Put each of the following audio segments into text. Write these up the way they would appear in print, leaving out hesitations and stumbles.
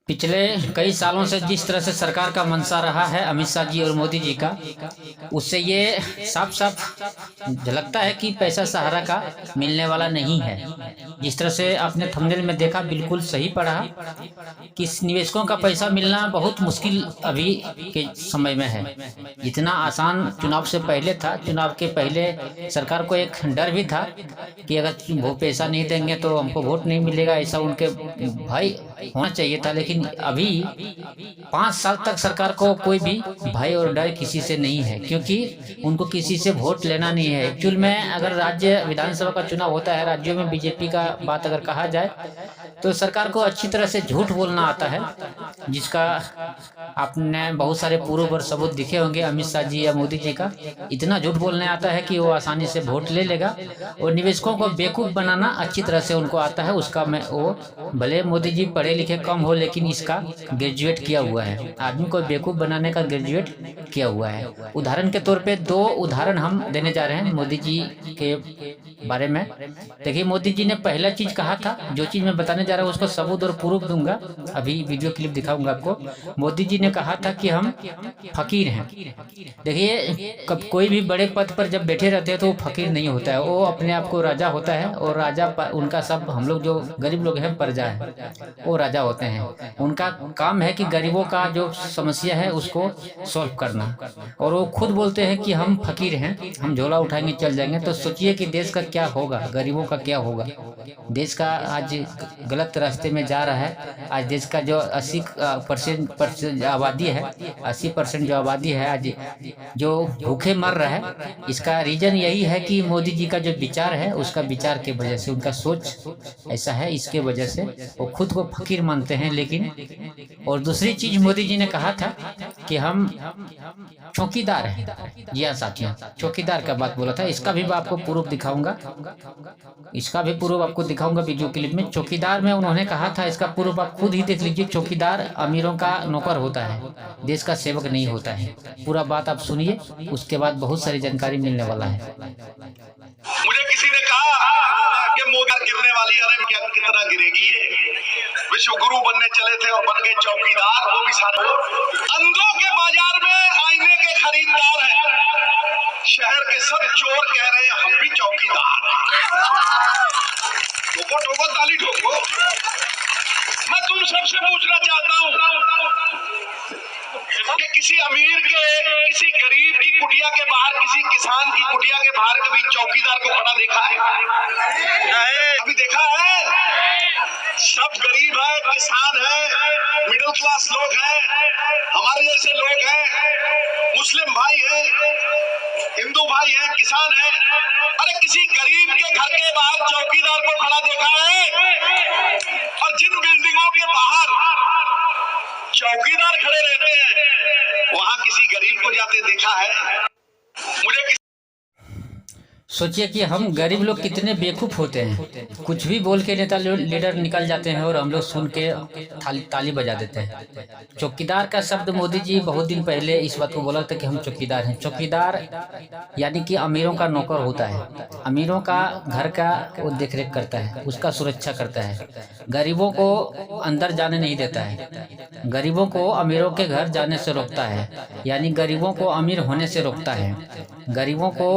पिछले कई सालों से जिस तरह से सरकार का मंशा रहा है अमित शाह जी और मोदी जी का, उससे ये साफ साफ झलकता है कि पैसा सहारा का मिलने वाला नहीं है। जिस तरह से आपने थंबनेल में देखा, बिल्कुल सही पढ़ा कि निवेशकों का पैसा मिलना बहुत मुश्किल अभी के समय में है। जितना आसान चुनाव से पहले था, चुनाव के पहले सरकार को एक डर भी था कि अगर वो पैसा नहीं देंगे तो हमको वोट नहीं मिलेगा, ऐसा उनके भय होना चाहिए था। लेकिन अभी 5 साल तक सरकार को कोई भी भय और डर किसी से नहीं है, क्योंकि उनको किसी से वोट लेना नहीं है। एक्चुअल में अगर राज्य विधानसभा का चुनाव होता है, राज्यों में बीजेपी का बात अगर कहा जाए तो सरकार को अच्छी तरह से झूठ बोलना आता है, जिसका आपने बहुत सारे प्रूफ और सबूत दिखे होंगे। अमित शाह जी या मोदी जी का इतना झूठ बोलने आता है कि वो आसानी से वोट ले लेगा, और निवेशकों को बेवकूफ़ बनाना अच्छी तरह से उनको आता है। उसका मैं वो भले मोदी जी पढ़े लिखे कम हो, लेकिन इसका ग्रेजुएट किया हुआ है। आदमी को बेवकूफ़ बनाने का ग्रेजुएट किया हुआ है। उदाहरण के तौर पे 2 उदाहरण हम देने जा रहे हैं मोदी जी के बारे में। देखिए, मोदी जी ने पहला चीज कहा था, जो चीज मैं बताने जा रहा हूँ उसको सबूत और प्रूफ दूंगा, अभी वीडियो क्लिप दिखाऊंगा आपको। मोदी जी ने कहा था कि हम फकीर हैं। देखिए, कब कोई भी बड़े पद पर जब बैठे रहते हैं तो वो फकीर नहीं होता है, वो अपने आप को राजा होता है। और राजा उनका सब, हम लोग जो गरीब लोग हैं प्रजा है, वो राजा होते हैं। उनका काम है कि गरीबों का जो समस्या है उसको सॉल्व करना। और वो खुद बोलते हैं कि हम फकीर हैं, हम झोला उठाएंगे चल जाएंगे। तो सोचिए कि देश का क्या होगा, गरीबों का क्या होगा। देश का आज गलत रास्ते में जा रहा है। आज देश का जो 80% आबादी है, 80% जो आबादी है आज जो भूखे मर रहा है, इसका रीजन यही है कि मोदी जी का जो विचार है, उसका विचार के वजह से, उनका सोच ऐसा है, इसके वजह से वो खुद को फकीर मानते हैं। लेकिन और दूसरी चीज मोदी जी ने कहा था कि हम चौकीदार हैं। जी हाँ साथियों, चौकीदार का बात बोला था। इसका भी मैं आपको प्रूफ दिखाऊंगा, इसका भी प्रूफ आपको दिखाऊंगा वीडियो क्लिप में। चौकीदार में उन्होंने कहा था, इसका प्रूफ आप खुद ही देख लीजिए। चौकीदार अमीरों का नौकर होता है, देश का सेवक नहीं होता है। पूरा बात आप सुनिए, उसके बाद बहुत सारी जानकारी मिलने वाला है। मुझे किसी ने कहा कि मोदी गिरने वाली, अरे क्या कितना गिरेगी ये। विश्व गुरु बनने चले थे और बन गए चौकीदार, वो भी सारे अंधों के बाजार में आईने के खरीदार हैं। शहर के सब चोर कह रहे हैं हम भी चौकीदार हैं। ठोको ठोको ताली ठोको। मैं तुम सबसे पूछना चाहता हूँ कि किसी अमीर के, किसी गरीब की कुटिया के बाहर, किसी किसान की कुटिया के बाहर कभी चौकीदार को खड़ा देखा है? अभी देखा है? सब गरीब है, किसान है, मिडिल क्लास लोग हैं, हमारे जैसे लोग हैं, मुस्लिम भाई हैं, हिंदू भाई हैं, किसान हैं। अरे किसी गरीब के घर के बाहर चौकीदार को खड़ा देखा है? और जिन बिल्डिंगों के बाहर चौकीदार खड़े रहते हैं, वहां किसी गरीब को जाते देखा है? मुझे सोचिए कि हम गरीब लोग कितने बेवकूफ़ होते हैं। कुछ भी बोल के नेता लीडर निकल जाते हैं और हम लोग सुन के ताली बजा देते हैं। चौकीदार का शब्द मोदी जी बहुत दिन पहले इस बात को बोला था कि हम चौकीदार हैं। चौकीदार यानी कि अमीरों का नौकर होता है। अमीरों का घर का वो देख रेख करता है, उसका सुरक्षा करता है, गरीबों को अंदर जाने नहीं देता है, गरीबों को अमीरों के घर जाने से रोकता है, यानी गरीबों को अमीर होने से रोकता है, गरीबों को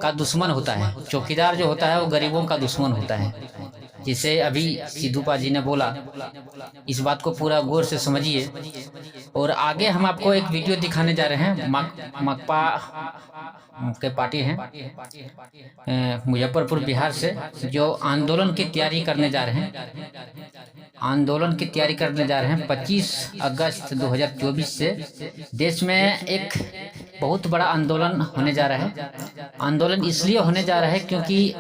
का दुश्मन होता है। चौकीदार जो होता है वो गरीबों का दुश्मन होता है, जिसे अभी सिद्धूपा जी ने बोला। इस बात को पूरा गौर से समझिए। और आगे हम आपको एक वीडियो दिखाने जा रहे हैं। माकपा के पार्टी हैं मुजफ्फरपुर बिहार से, जो आंदोलन की तैयारी करने जा रहे हैं। आंदोलन की तैयारी करने जा रहे हैं 25 अगस्त 2024 से देश में एक बहुत बड़ा आंदोलन होने जा रहा है। आंदोलन इसलिए होने जा रहा है क्योंकि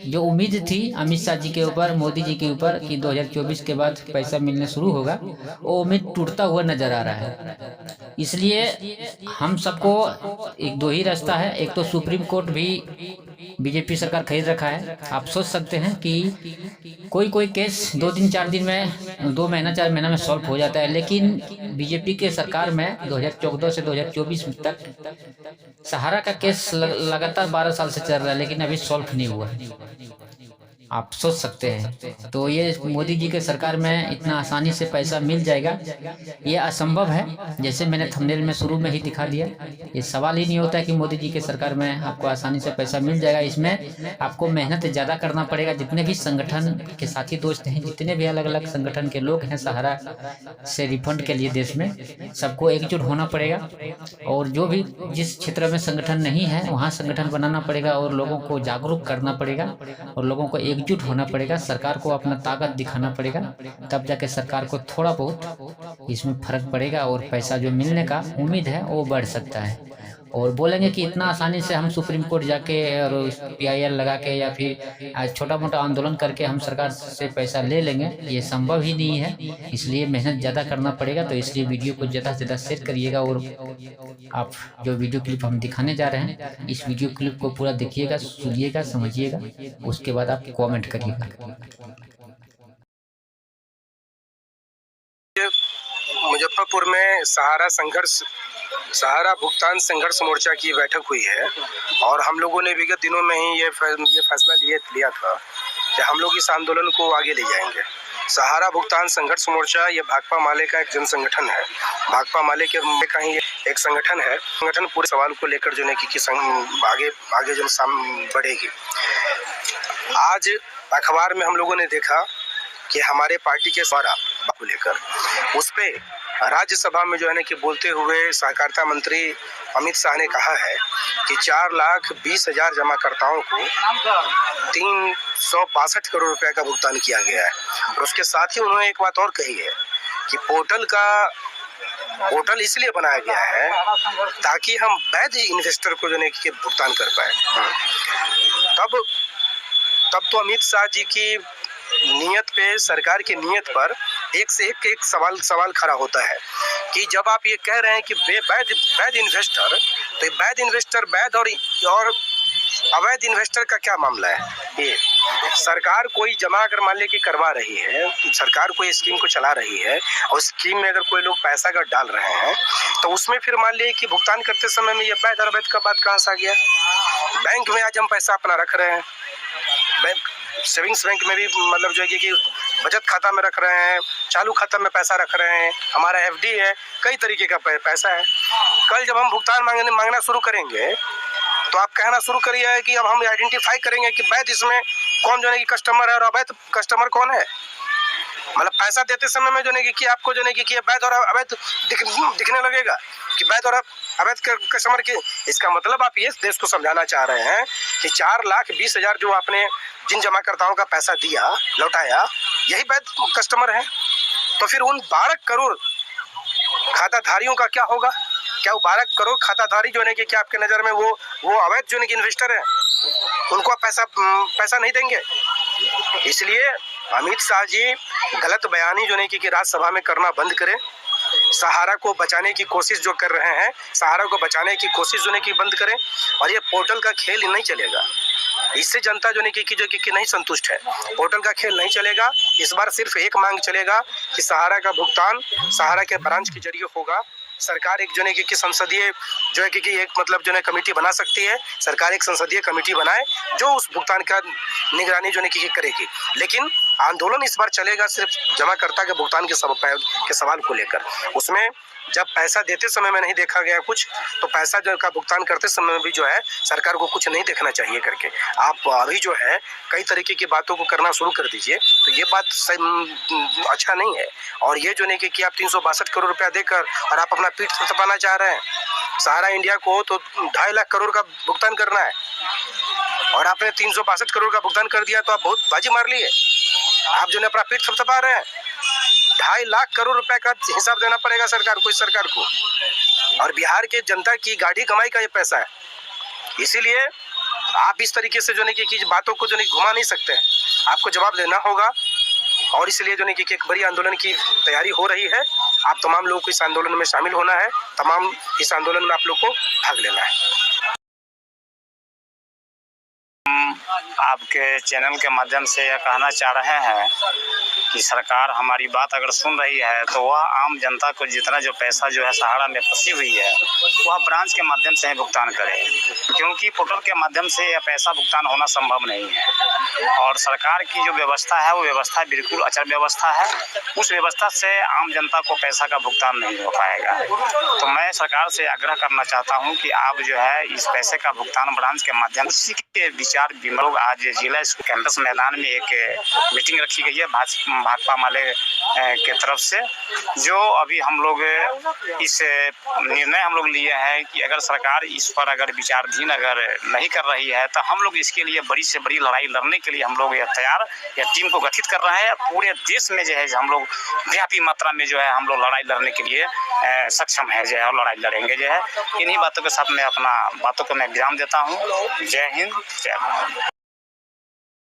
जो उम्मीद थी अमित शाह जी के ऊपर, मोदी जी के ऊपर कि 2024 के बाद पैसा मिलने शुरू होगा, वो उम्मीद टूटता हुआ नजर आ रहा है। इसलिए हम सबको एक 2 ही रास्ता है। एक तो सुप्रीम कोर्ट भी बीजेपी सरकार खरीद रखा है। आप सोच सकते हैं कि कोई केस 2 दिन 4 दिन में, 2 महीना 4 महीना में सॉल्व हो जाता है, लेकिन बीजेपी के सरकार में 2014 से 2024 तक सहारा का केस लगातार 12 साल से चल रहा है, लेकिन अभी सॉल्व नहीं हुआ। आप सोच सकते हैं। तो ये मोदी जी के सरकार में इतना आसानी से पैसा मिल जाएगा, ये असंभव है। जैसे मैंने थंबनेल में शुरू में ही दिखा दिया, ये सवाल ही नहीं होता है कि मोदी जी के सरकार में आपको आसानी से पैसा मिल जाएगा। इसमें आपको मेहनत ज़्यादा करना पड़ेगा। जितने भी संगठन के साथी दोस्त हैं, जितने भी अलग अलग संगठन के लोग हैं सहारा से रिफंड के लिए देश में, सबको एकजुट होना पड़ेगा। और जो भी जिस क्षेत्र में संगठन नहीं है वहाँ संगठन बनाना पड़ेगा और लोगों को जागरूक करना पड़ेगा और लोगों को एकजुट होना पड़ेगा। सरकार को अपना ताकत दिखाना पड़ेगा, तब जाके सरकार को थोड़ा बहुत इसमें फर्क पड़ेगा और पैसा जो मिलने का उम्मीद है वो बढ़ सकता है। और बोलेंगे कि इतना आसानी से हम सुप्रीम कोर्ट जाके और PIL लगा के या फिर छोटा मोटा आंदोलन करके हम सरकार से पैसा ले लेंगे, ये संभव ही नहीं है। इसलिए मेहनत ज़्यादा करना पड़ेगा। तो इसलिए वीडियो को ज़्यादा से ज़्यादा शेयर करिएगा और आप जो वीडियो क्लिप हम दिखाने जा रहे हैं, इस वीडियो क्लिप को पूरा देखिएगा, सुनिएगा, समझिएगा, उसके बाद आप कमेंट करिएगा। मुजफ्फरपुर में सहारा भुगतान संघर्ष मोर्चा की बैठक हुई है और हम लोगों ने विगत दिनों में ही ये फैसला लिया था कि हम लोग इस आंदोलन को आगे ले जाएंगे। सहारा भुगतान संघर्ष मोर्चा ये भाकपा माले का एक जन संगठन है। भाकपा माले के का ही एक संगठन है। संगठन पूरे सवाल को लेकर जो है कि आगे जो बढ़ेगी। आज अखबार में हम लोगों ने देखा कि हमारे पार्टी के द्वारा को लेकर उस पे राज्यसभा में जो है ना कि बोलते हुए सहकारिता मंत्री अमित शाह ने कहा है कि 4,20,000 जमाकर्ताओं को 362 करोड़ रुपए का भुगतान किया गया है। और उसके साथ ही उन्होंने एक बात और कही है कि पोर्टल इसलिए बनाया गया है ताकि हम वैध इन्वेस्टर को जो है कि भुगतान कर पाए। तब तो अमित शाह जी की नियत पे, सरकार की नियत पर एक से एक सवाल खड़ा होता है कि जब आप ये कह रहे हैं कि वैध इन्वेस्टर, तो वैध इन्वेस्टर वैध और अवैध इन्वेस्टर का क्या मामला है? ये सरकार कोई जमा अगर मान ली कि करवा रही है, सरकार कोई स्कीम को चला रही है और स्कीम में अगर कोई लोग पैसा अगर डाल रहे हैं तो उसमें फिर मान लीजिए कि भुगतान करते समय में ये वैध और अवैध का बात कहाँ से आ गया? बैंक में आज हम पैसा अपना रख रहे हैं, सेविंग्स बैंक में भी मतलब जो है कि बचत खाता में रख रहे हैं, चालू खाता में पैसा रख रहे हैं, हमारा FD है, कई तरीके का पैसा है। कल जब हम भुगतान मांगना शुरू करेंगे तो आप कहना शुरू करिए कि अब हम आइडेंटिफाई करेंगे कि वैध इसमें कौन जो है कि कस्टमर है और अवैध कस्टमर कौन है। मतलब पैसा देते समय में जो है कि आपको जो है कि वैध और अवैध दिखने लगेगा कि वैध और अवैध कस्टमर की। इसका मतलब आप ये देश को समझाना चाह रहे हैं कि 4,20,000 जो आपने जिन जमाकर्ताओं का पैसा दिया, लौटाया, यही वैध कस्टमर है। तो फिर उन 12 करोड़ खाताधारियों का क्या होगा? क्या वो 12 करोड़ खाताधारी जो है कि क्या आपके नज़र में वो अवैध जो है कि इन्वेस्टर है, उनको आप पैसा नहीं देंगे? इसलिए अमित शाह जी गलत बयानी जो है कि राज्यसभा में करना बंद करें। सहारा को बचाने की कोशिश जो कर रहे हैं, सहारा को बचाने की कोशिश जो है कि बंद करें। और ये पोर्टल का खेल नहीं चलेगा, इससे जनता जो नहीं संतुष्ट है। पोर्टल का खेल नहीं चलेगा। इस बार सिर्फ एक मांग चलेगा कि सहारा का भुगतान सहारा के ब्रांच के जरिए होगा। सरकार एक जो है कि संसदीय जो है कि एक मतलब जो है कमेटी बना सकती है। सरकार एक संसदीय कमेटी बनाए जो उस भुगतान का निगरानी जो है कि करेगी। लेकिन आंदोलन इस बार चलेगा सिर्फ जमाकर्ता के भुगतान के सवाल को लेकर। उसमें जब पैसा देते समय में नहीं देखा गया कुछ, तो पैसा जो का भुगतान करते समय में भी जो है सरकार को कुछ नहीं देखना चाहिए करके आप अभी जो है कई तरीके की बातों को करना शुरू कर दीजिए। तो ये बात अच्छा नहीं है। और ये जो नहीं कि आप 362 करोड़ रुपया देकर और आप अपना पीठ थपथपाना चाह रहे हैं। सहारा इंडिया को तो 2.5 लाख करोड़ का भुगतान करना है और आपने 362 करोड़ का भुगतान कर दिया, तो आप बहुत बाजी मार लिए। आप जो है अपना पीठ थपथपा रहे हैं। 2.5 लाख करोड़ रुपए का हिसाब देना पड़ेगा सरकार को, इस सरकार को। और बिहार के जनता की गाढ़ी कमाई का ये पैसा है। इसीलिए आप इस तरीके से जो है कि बातों को जो है घुमा नहीं सकते हैं, आपको जवाब देना होगा। और इसलिए जो है कि एक बड़ी आंदोलन की तैयारी हो रही है। आप तमाम लोगों को इस आंदोलन में शामिल होना है, तमाम इस आंदोलन में आप लोग को भाग लेना है। आपके चैनल के माध्यम से यह कहना चाह रहे हैं कि सरकार हमारी बात अगर सुन रही है तो वह आम जनता को जितना जो पैसा जो है सहारा में फंसी हुई है वह ब्रांच के माध्यम से ही भुगतान करे, क्योंकि पोर्टल के माध्यम से यह पैसा भुगतान होना संभव नहीं है। और सरकार की जो व्यवस्था है वो व्यवस्था बिल्कुल अचल व्यवस्था है, उस व्यवस्था से आम जनता को पैसा का भुगतान नहीं हो पाएगा। तो मैं सरकार से आग्रह करना चाहता हूँ कि आप जो है इस पैसे का भुगतान ब्रांच के माध्यम से के विचार विमर्श आज जिला कैंपस मैदान में एक मीटिंग रखी गई है भाकपा माले के तरफ से, जो अभी हम लोग इस निर्णय हम लोग लिए हैं कि अगर सरकार इस पर अगर विचाराधीन अगर नहीं कर रही है तो हम लोग इसके लिए बड़ी से बड़ी लड़ाई लड़ने के लिए हम लोग तैयार या टीम को गठित कर रहे हैं। पूरे देश में जो है हम लोग व्यापी मात्रा में जो है हम लोग लड़ाई लड़ने के लिए सक्षम है जो है, और लड़ाई लड़ेंगे जो है। इन्हीं बातों के साथ मैं अपना बातों को मैं विराम देता हूँ। जय हिंद, जय भारत।